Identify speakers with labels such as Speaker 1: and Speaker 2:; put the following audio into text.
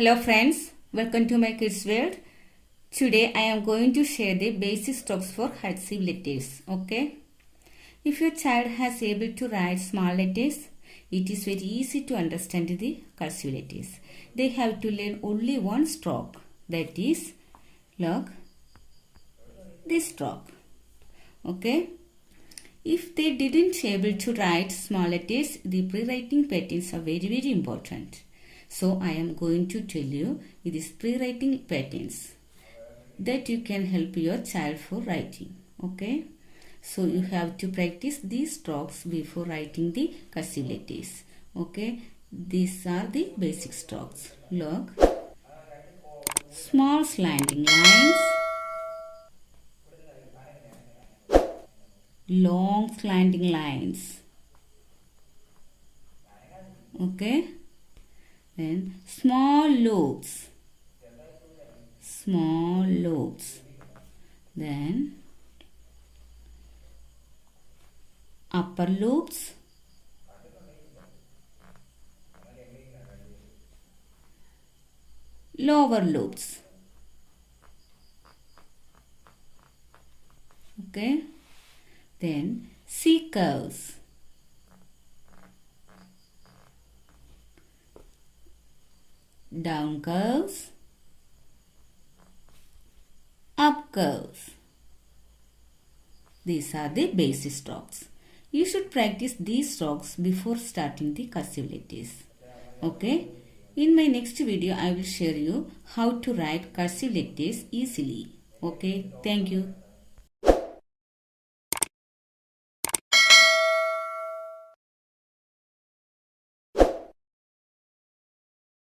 Speaker 1: Hello friends, welcome to my kids world. Today I am going to share the basic strokes for cursive letters. Okay. If your child has able to write small letters, it is very easy to understand the cursive letters. They have to learn only one stroke. That is, look, this stroke. Okay. If they didn't able to write small letters, the pre-writing patterns are very important. So I am going to tell you these pre-writing patterns that you can help your child for writing. Okay. So you have to practice these strokes before writing the cursive letters. Okay. These are the basic strokes. Look. Small slanting lines. Long slanting lines. Okay. Then small loops. Small loops. Then upper loops. Lower loops. Okay. Then C curves. Down curves. Up curves. These are the basic strokes. You should practice these strokes before starting the cursive letters. Okay. In my next video, I will share you how to write cursive letters easily. Okay. Thank you.